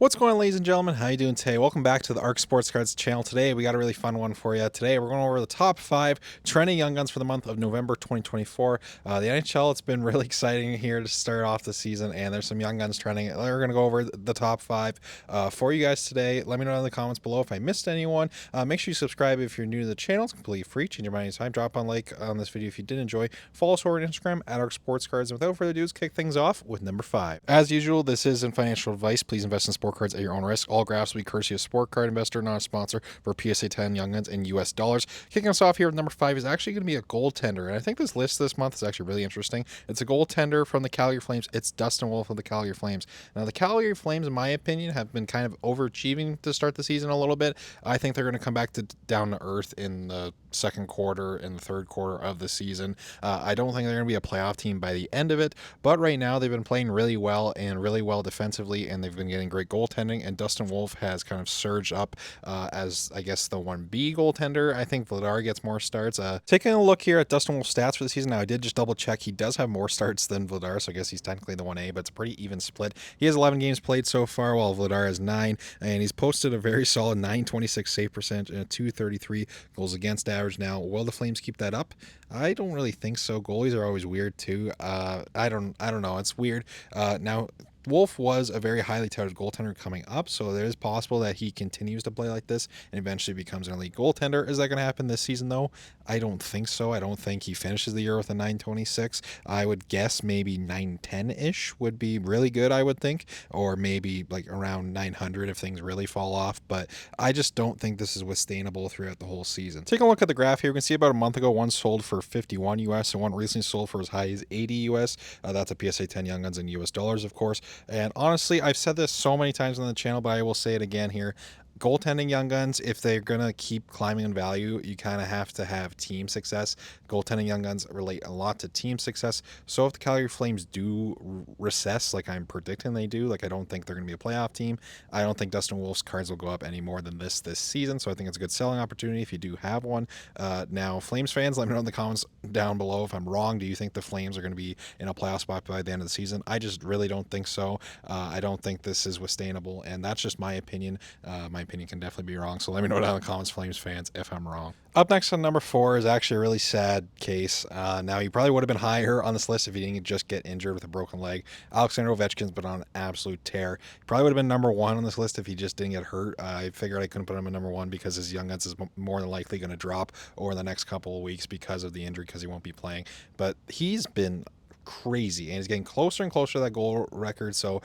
What's going on, ladies and gentlemen? How you doing today? Welcome back to the Arc Sports Cards channel. Today we got a really fun one for you. Today we're going over the top 5 trending young guns for the month of November 2024. The NHL, it's been really exciting here to start off the season, and there's some young guns trending. We're going to go over the top 5 for you guys today. Let me know in the comments below if I missed anyone. Make sure you subscribe if you're new to the channel. It's completely free. Change your mind anytime. Drop on like on this video if you did enjoy. Follow us over on Instagram at Arc Sports Cards. And without further ado, let's kick things off with number 5. As usual, this isn't financial advice. Please invest in sport cards at your own risk. All graphs will be courtesy of Sport Card Investor, not a sponsor for PSA 10 Young Guns in US dollars. Kicking us off here with number 5 is actually going to be a goaltender. And I think this list this month is actually really interesting. It's a goaltender from the Calgary Flames. It's Dustin Wolf of the Calgary Flames. Now, the Calgary Flames, in my opinion, have been kind of overachieving to start the season a little bit. I think they're going to come back to down to earth in the second quarter and the third quarter of the season. I don't think they're going to be a playoff team by the end of it, but right now they've been playing really well and really well defensively, and they've been getting great goaltending, and Dustin Wolf has kind of surged up as, I guess, the 1B goaltender. I think Vladar gets more starts. Taking a look here at Dustin Wolf's stats for the season, now I did just double check. He does have more starts than Vladar, so I guess he's technically the 1A, but it's a pretty even split. He has 11 games played so far, while Vladar has 9, and he's posted a very solid 926 save percentage and a 233 goals against average. Now, will the Flames keep that up? I don't really think so. Goalies are always weird too. I don't know. It's weird. Now, Wolf was a very highly touted goaltender coming up, so it is possible that he continues to play like this and eventually becomes an elite goaltender. Is that going to happen this season, though? I don't think so. I don't think he finishes the year with a 926. I would guess maybe 910-ish would be really good, I would think, or maybe like around 900 if things really fall off, but I just don't think this is sustainable throughout the whole season. Taking a look at the graph here, we can see about a month ago, one sold for 51 US and one recently sold for as high as 80 US. That's a PSA 10 Young Guns in US dollars, of course. And honestly, I've said this so many times on the channel, but I will say it again here. Goaltending young guns, if they're going to keep climbing in value, you kind of have to have team success. Goaltending young guns relate a lot to team success. So if the Calgary Flames do recess, like I'm predicting they do, like I don't think they're going to be a playoff team. I don't think Dustin Wolf's cards will go up any more than this season. So I think it's a good selling opportunity if you do have one. Now, Flames fans, let me know in the comments down below if I'm wrong. Do you think the Flames are going to be in a playoff spot by the end of the season? I just really don't think so. I don't think this is sustainable, and that's just my opinion. My opinion can definitely be wrong, so let me know down in the comments, Flames fans, if I'm wrong. Up next on number 4 is actually a really sad case. Now, he probably would have been higher on this list if he didn't just get injured with a broken leg. Alexander Ovechkin's been on an absolute tear. He probably would have been number 1 on this list if he just didn't get hurt. I figured I couldn't put him at number 1 because his young guns is more than likely going to drop over the next couple of weeks because of the injury, because he won't be playing. But he's been crazy, and he's getting closer and closer to that goal record, so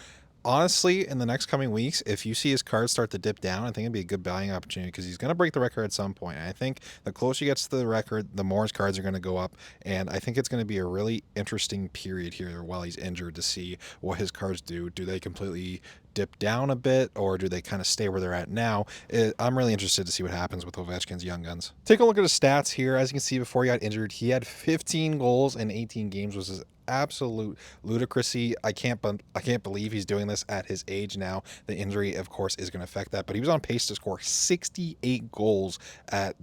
honestly, in the next coming weeks, if you see his cards start to dip down, I think it'd be a good buying opportunity because he's going to break the record at some point. And I think the closer he gets to the record, the more his cards are going to go up. And I think it's going to be a really interesting period here while he's injured to see what his cards do. Do they completely dip down a bit, or do they kind of stay where they're at now? I'm really interested to see what happens with Ovechkin's young guns. Take a look at his stats here. As you can see, before he got injured, he had 15 goals in 18 games, which is absolute ludicrousy. I can't believe he's doing this at his age now. The injury, of course, is going to affect that, but he was on pace to score 68 goals at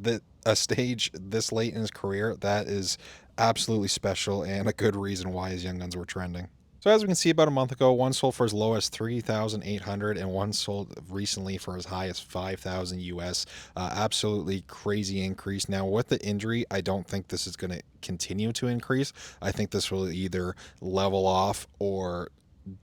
a stage this late in his career. That is absolutely special and a good reason why his young guns were trending. So as we can see, about a month ago, one sold for as low as 3,800 and one sold recently for as high as 5,000 US. Absolutely crazy increase. Now, with the injury, I don't think this is going to continue to increase. I think this will either level off or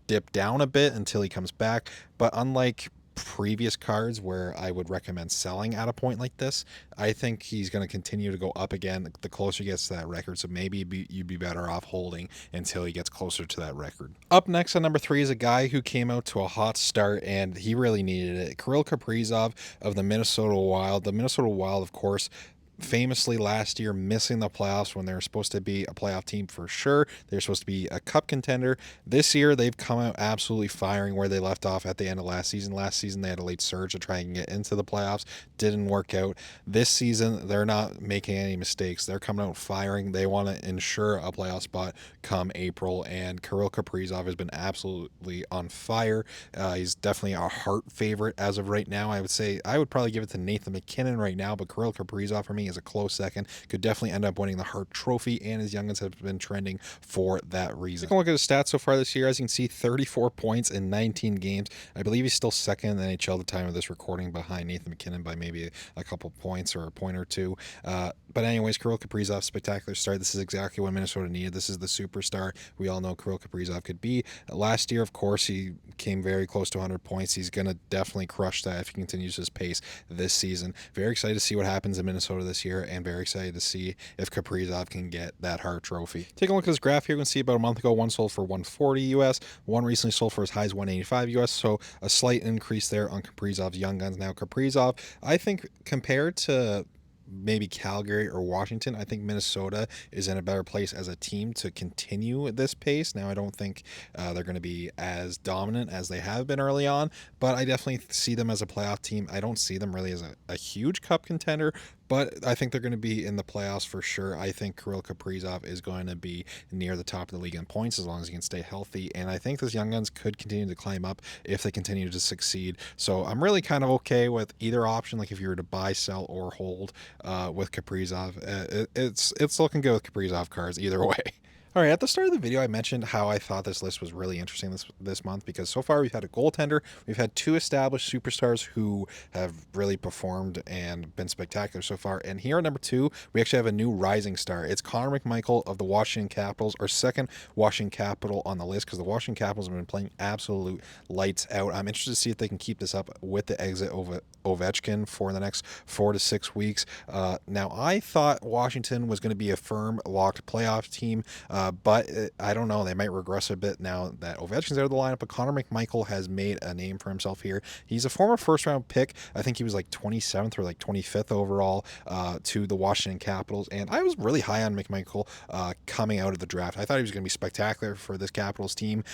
dip down a bit until he comes back. But unlike previous cards where I would recommend selling at a point like this, I think he's going to continue to go up again the closer he gets to that record, so maybe you'd be better off holding until he gets closer to that record. Up next on number 3 is a guy who came out to a hot start, and he really needed it. Carill Caruso of the Minnesota Wild. The Minnesota Wild, of course, famously last year missing the playoffs when they were supposed to be a playoff team for sure. They're supposed to be a cup contender. This year, they've come out absolutely firing where they left off at the end of last season. Last season, they had a late surge to try and get into the playoffs. Didn't work out. This season, they're not making any mistakes. They're coming out firing. They want to ensure a playoff spot come April, and Carill Caruso has been absolutely on fire. He's definitely a heart favorite as of right now. I would say I would probably give it to Nathan MacKinnon right now, but Carill Caruso for me coming as a close second. Could definitely end up winning the Hart Trophy, and his youngins have been trending for that reason. Take a look at his stats so far this year. As you can see, 34 points in 19 games. I believe he's still second in the NHL at the time of this recording, behind Nathan McKinnon by maybe a couple points or a point or two. But anyways, Kirill Kaprizov, spectacular start. This is exactly what Minnesota needed. This is the superstar we all know Kirill Kaprizov could be. Last year, of course, he came very close to 100 points. He's going to definitely crush that if he continues his pace this season. Very excited to see what happens in Minnesota this year, and very excited to see if Kaprizov can get that Hart Trophy. Take a look at his graph here. You can see about a month ago, one sold for $140 US, one recently sold for as high as $185 US, so a slight increase there on Kaprizov's young guns. Now, Kaprizov, I think compared to maybe Calgary or Washington, I think Minnesota is in a better place as a team to continue this pace. Now, I don't think they're going to be as dominant as they have been early on, but I definitely see them as a playoff team. I don't see them really as a huge cup contender, but I think they're going to be in the playoffs for sure. I think Kirill Kaprizov is going to be near the top of the league in points as long as he can stay healthy, and I think this young guns could continue to climb up if they continue to succeed. So I'm really kind of okay with either option, like if you were to buy, sell, or hold with Kaprizov. It's looking good with Kaprizov cards either way. All right, at the start of the video, I mentioned how I thought this list was really interesting this month, because so far we've had a goaltender, we've had two established superstars who have really performed and been spectacular so far, and here at number 2, we actually have a new rising star. It's Conor McMichael of the Washington Capitals, our second Washington Capital on the list, because the Washington Capitals have been playing absolute lights out. I'm interested to see if they can keep this up with the exit of Ovechkin for the next 4 to 6 weeks. Now, I thought Washington was going to be a firm, locked playoff team, but I don't know. They might regress a bit now that Ovechkin's out of the lineup, but Conor McMichael has made a name for himself here. He's a former first-round pick. I think he was like 27th or like 25th overall to the Washington Capitals, and I was really high on McMichael coming out of the draft. I thought he was going to be spectacular for this Capitals team,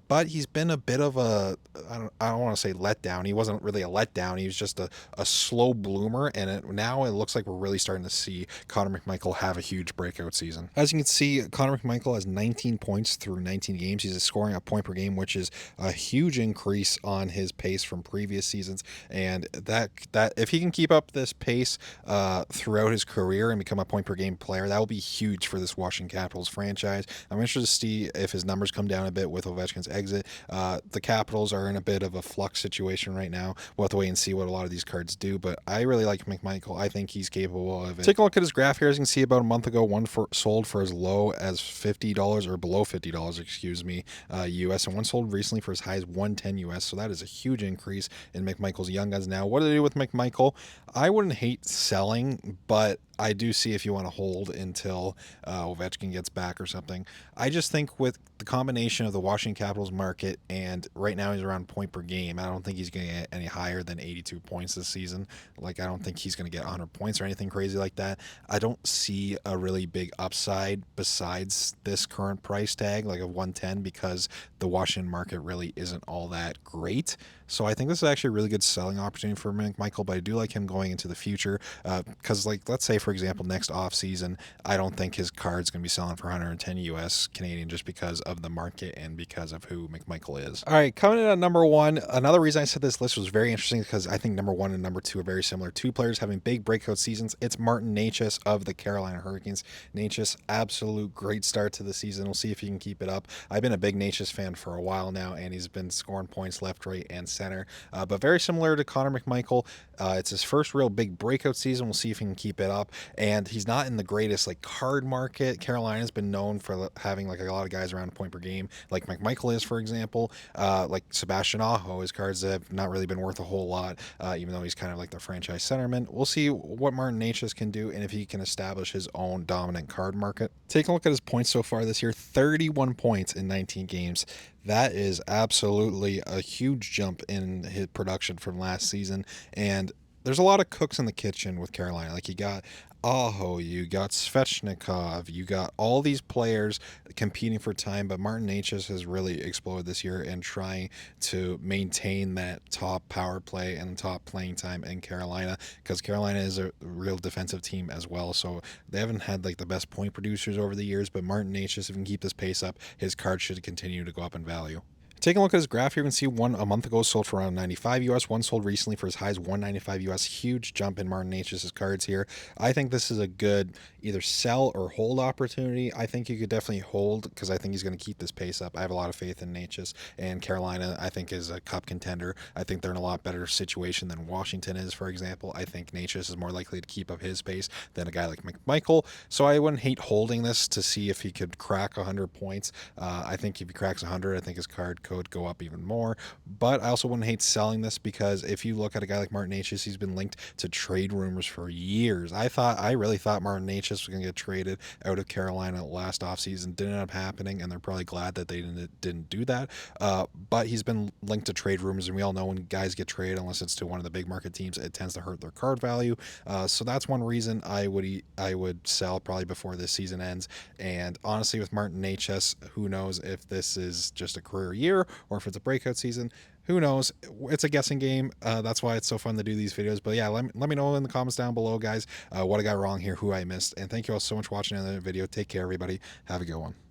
but he's been a bit of a, I don't want to say letdown. He wasn't really a letdown. He was just a slow bloomer, and now it looks like we're really starting to see Conor McMichael have a huge breakout season. As you can see, Conor McMichael has 19 points through 19 games. He's scoring a point per game, which is a huge increase on his pace from previous seasons. And that if he can keep up this pace throughout his career and become a point per game player, that will be huge for this Washington Capitals franchise. I'm interested to see if his numbers come down a bit with Ovechkin's exit. The Capitals are in a bit of a flux situation right now. We'll have to wait and see what a lot of these cards do, but I really like McMichael. I think he's capable of it. Take a look at his graph here. As you can see, about a month ago, one sold for as low as $50 or below $50, excuse me, US, and one sold recently for as high as $110 US. So that is a huge increase in McMichael's young guns. Now, what do they do with McMichael? I wouldn't hate selling, but I do see if you want to hold until Ovechkin gets back or something. I just think with the combination of the Washington Capitals market, and right now he's around point per game, I don't think he's going to get any higher than 82 points this season. Like, I don't think he's going to get 100 points or anything crazy like that. I don't see a really big upside besides this current price tag, like of 110, because the Washington market really isn't all that great. So I think this is actually a really good selling opportunity for McMichael, but I do like him going into the future because, like, let's say, for example, next offseason, I don't think his card's going to be selling for 110 US Canadian just because of the market and because of who McMichael is. All right, coming in at number 1, another reason I said this list was very interesting because I think number 1 and number 2 are very similar. Two players having big breakout seasons. It's Martin Necas of the Carolina Hurricanes. Necas, absolute great start to the season. We'll see if he can keep it up. I've been a big Necas fan for a while now, and he's been scoring points left, right, and center. But very similar to Conor McMichael. It's his first real big breakout season. We'll see if he can keep it up. And he's not in the greatest like card market. Carolina's been known for having like a lot of guys around a point per game, like McMichael is, for example. Like Sebastian Aho, his cards have not really been worth a whole lot, even though he's kind of like the franchise centerman. We'll see what Martin Necas can do and if he can establish his own dominant card market. Take a look at his points so far this year. 31 points in 19 games. That is absolutely a huge jump in his production from last season. And there's a lot of cooks in the kitchen with Carolina. Like, you got Aho, you got Svechnikov, you got all these players competing for time, but Martin Necas has really exploded this year and trying to maintain that top power play and top playing time in Carolina, because Carolina is a real defensive team as well. So they haven't had like the best point producers over the years, but Martin Necas, if he can keep this pace up, his card should continue to go up in value. Taking a look at his graph here, you can see one a month ago sold for around 95 US, one sold recently for as high as 195 US. Huge jump in Martin Necas' cards here. I think this is a good either sell or hold opportunity. I think you could definitely hold because I think he's going to keep this pace up. I have a lot of faith in Necas, and Carolina, I think, is a cup contender. I think they're in a lot better situation than Washington is, for example. I think Necas is more likely to keep up his pace than a guy like McMichael. So I wouldn't hate holding this to see if he could crack 100 points. I think if he cracks 100, I think his card could go up even more. But I also wouldn't hate selling this because if you look at a guy like Martin Necas, he's been linked to trade rumors for years. I really thought Martin Necas was going to get traded out of Carolina last offseason. Didn't end up happening, and they're probably glad that they didn't do that. But he's been linked to trade rumors, and we all know when guys get traded, unless it's to one of the big market teams, it tends to hurt their card value. So that's one reason I would sell probably before this season ends. And honestly, with Martin Necas, who knows if this is just a career year or if it's a breakout season. Who knows? It's a guessing game. That's why it's so fun to do these videos. But yeah, let me know in the comments down below, guys, what I got wrong here, who I missed. And thank you all so much for watching another video. Take care, everybody. Have a good one.